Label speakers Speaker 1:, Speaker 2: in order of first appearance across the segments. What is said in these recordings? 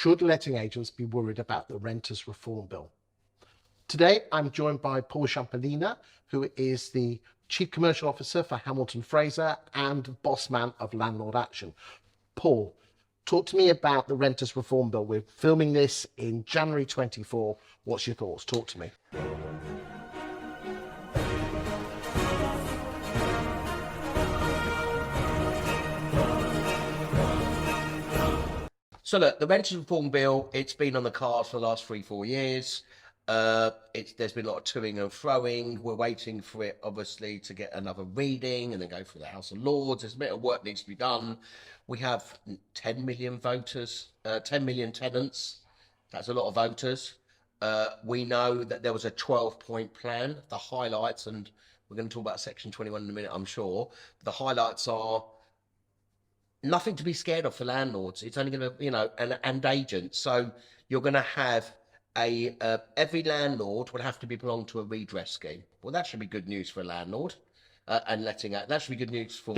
Speaker 1: should letting agents be worried about the Renters Reform Bill? Today, I'm joined by Paul Shamplina, who is the Chief Commercial Officer for Hamilton Fraser and boss man of Landlord Action. Paul, talk to me about the Renters Reform Bill. We're filming this in January 24. What's your thoughts? Talk to me.
Speaker 2: So look, the Renters Reform Bill, it's been on the cards for the last 3-4 years. There's been a lot of toing and froing. We're waiting for it, obviously, to get another reading and then go through the House of Lords. There's a bit of work needs to be done. We have 10 million voters, 10 million tenants. That's a lot of voters. We know that there was a 12-point plan. The highlights, and we're going to talk about Section 21 in a minute, I'm sure. The highlights are nothing to be scared of for landlords. It's only going to, and agents. So you're going to have every landlord would have to belong to a redress scheme. Well, that should be good news for a landlord, and letting out. That should be good news for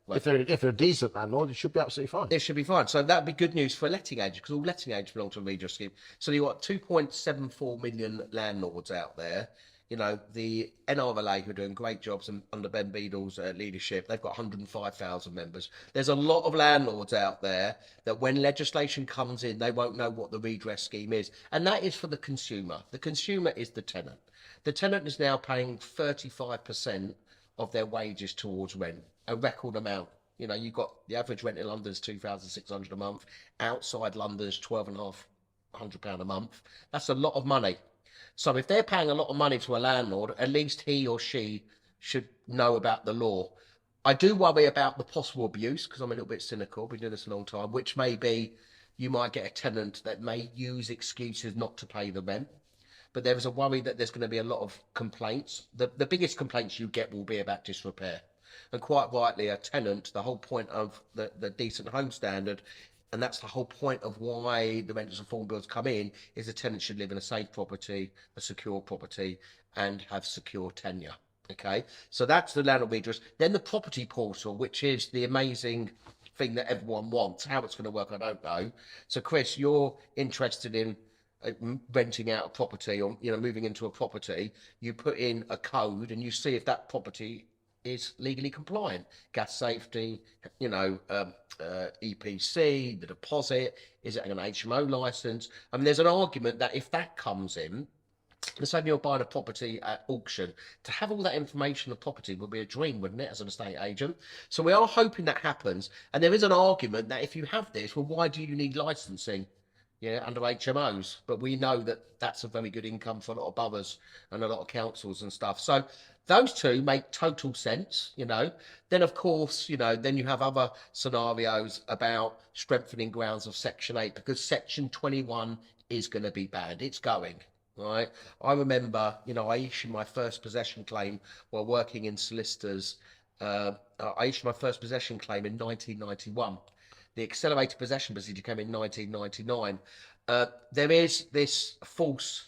Speaker 1: if they're a decent landlord, it should be absolutely fine.
Speaker 2: It should be fine. So that'd be good news for a letting agent, because all letting agents belong to a redress scheme. So you've got 2.74 million landlords out there. You know, the NRLA, who are doing great jobs under Ben Beadle's leadership, they've got 105,000 members. There's a lot of landlords out there that when legislation comes in, they won't know what the redress scheme is. And that is for the consumer. The consumer is the tenant. The tenant is now paying 35% of their wages towards rent, a record amount. You know, you've got the average rent in London is £2,600 a month. Outside London is £12,500 a month. That's a lot of money. So if they're paying a lot of money to a landlord, at least he or she should know about the law. I do worry about the possible abuse, because I'm a little bit cynical. We've been doing this a long time, which may be you might get a tenant that may use excuses not to pay the rent. But there is a worry that there's going to be a lot of complaints. The biggest complaints you get will be about disrepair. And quite rightly, a tenant, the whole point of the decent home standard, and that's the whole point of why the Renters Reform Bills come in, is a tenant should live in a safe property, a secure property, and have secure tenure. Okay, so that's the landlord redress. Then the property portal, which is the amazing thing that everyone wants. How it's going to work, I don't know. So Chris, you're interested in renting out a property, or moving into a property. You put in a code and you see if that property is legally compliant. Gas safety, EPC, the deposit, is it an HMO license? I mean, there's an argument that if that comes in, let's say you're buying a property at auction, to have all that information on the property would be a dream, wouldn't it, as an estate agent? So we are hoping that happens. And there is an argument that if you have this, well, why do you need licensing? Yeah, under HMOs, but we know that that's a very good income for a lot of boroughs and a lot of councils and stuff. So those two make total sense, Then, of course, then you have other scenarios about strengthening grounds of Section 8, because Section 21 is going to be banned. It's going, right? I remember, I issued my first possession claim while working in solicitors. I issued my first possession claim in 1991. The accelerated possession procedure came in 1999. There is this false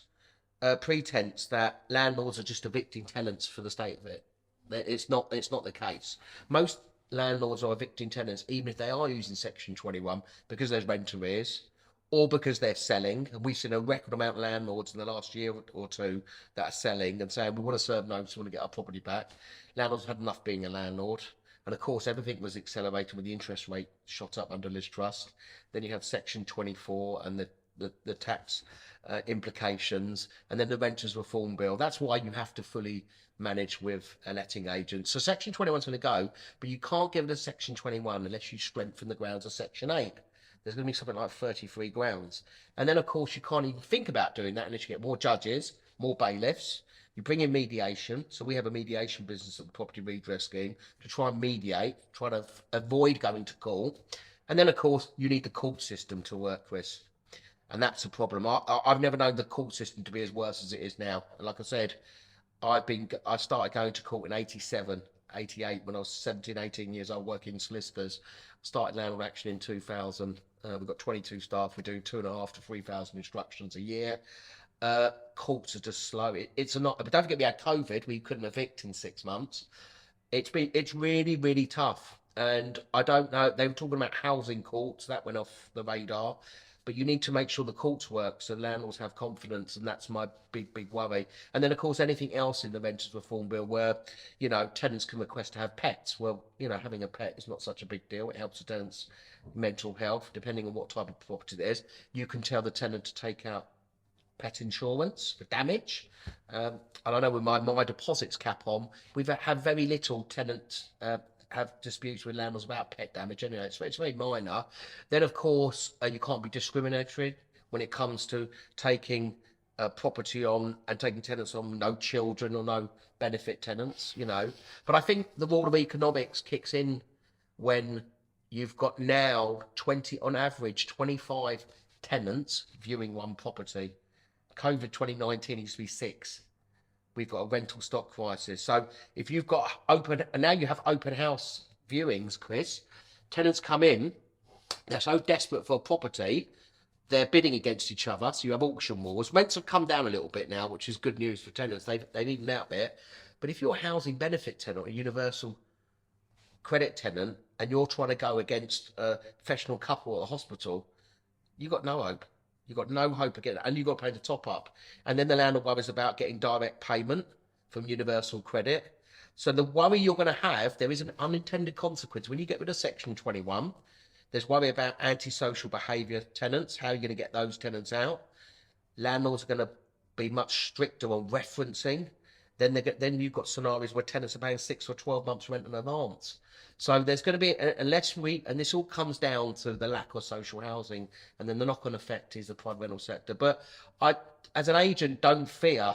Speaker 2: pretense that landlords are just evicting tenants for the state of it. It's not the case. Most landlords are evicting tenants, even if they are using Section 21, because there's rent arrears, or because they're selling. And we've seen a record amount of landlords in the last year or two that are selling and saying, we want to serve notice, we want to get our property back. Landlords have had enough being a landlord. And of course, everything was accelerated when the interest rate shot up under Liz Truss. Then you have Section 24 and the tax implications, and then the Renters Reform Bill. That's why you have to fully manage with a letting agent. So Section 21 is going to go, but you can't give it a Section 21 unless you strengthen the grounds of Section 8. There's going to be something like 33 grounds. And then, of course, you can't even think about doing that unless you get more judges, more bailiffs. You bring in mediation. So we have a mediation business at the Property Redress Scheme to try and mediate, try to avoid going to court. And then, of course, you need the court system to work, Chris. And that's a problem. I've never known the court system to be as worse as it is now. And like I said, I started going to court in 87, 88, when I was 17, 18 years old, working in solicitors. Started Landlord Action in 2000. We've got 22 staff. We do 2,500 to 3,000 instructions a year. Courts are just slow. It's not. But don't forget, we had COVID. We couldn't evict in 6 months. It's really, really tough. And I don't know. They were talking about housing courts. That went off the radar. but you need to make sure the courts work so landlords have confidence, and that's my big worry. And then, of course, anything else in the Renters Reform Bill where, you know, tenants can request to have pets. Well, you know, having a pet is not such a big deal. It helps the tenant's mental health, depending on what type of property it is. You can tell the tenant to take out pet insurance for damage. And I know with my deposits cap on, we've had very little tenants have disputes with landlords about pet damage anyway. It's very minor. Then, of course, you can't be discriminatory when it comes to taking property on and taking tenants on, no children or no benefit tenants, you know. But I think the rule of economics kicks in when you've got now 20, on average, 25 tenants viewing one property. COVID 2019 used to be 6. We've got a rental stock crisis. So if you've got open, and now you have open house viewings, Chris, tenants come in, they're so desperate for a property, they're bidding against each other. So you have auction wars. Rents have come down a little bit now, which is good news for tenants. They've evened out a bit. But if you're a housing benefit tenant, a universal credit tenant, and you're trying to go against a professional couple at a hospital, you've got no hope. You've got no hope again, and you've got to pay the top up. And then the landlord worries about getting direct payment from universal credit. So the worry you're going to have, there is an unintended consequence. When you get rid of Section 21, there's worry about antisocial behaviour tenants. How are you going to get those tenants out? Landlords are going to be much stricter on referencing. Then you've got scenarios where tenants are paying 6 or 12 months rent in advance. So there's going to be, and this all comes down to the lack of social housing, and then the knock-on effect is the private rental sector. But I, as an agent, don't fear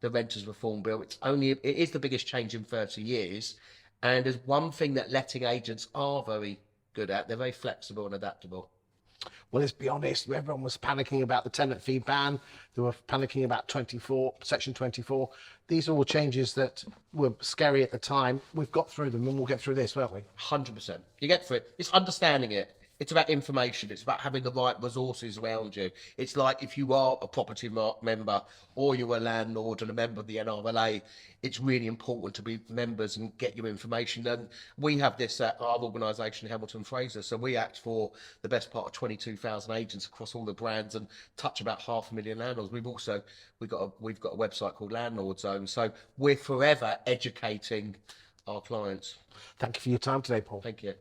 Speaker 2: the Renters Reform Bill. It is the biggest change in 30 years. And there's one thing that letting agents are very good at. They're very flexible and adaptable.
Speaker 1: Well, let's be honest, everyone was panicking about the tenant fee ban. They were panicking about Section 24. These are all changes that were scary at the time. We've got through them, and we'll get through this, won't we?
Speaker 2: 100%. You get through it. It's understanding it. It's about information. It's about having the right resources around you. It's like if you are a property member or you're a landlord and a member of the NRLA, it's really important to be members and get your information. And we have this at our organisation, Hamilton Fraser. So we act for the best part of 22,000 agents across all the brands and touch about 500,000 landlords. We've got a website called Landlord Zone. So we're forever educating our clients.
Speaker 1: Thank you for your time today, Paul.
Speaker 2: Thank you.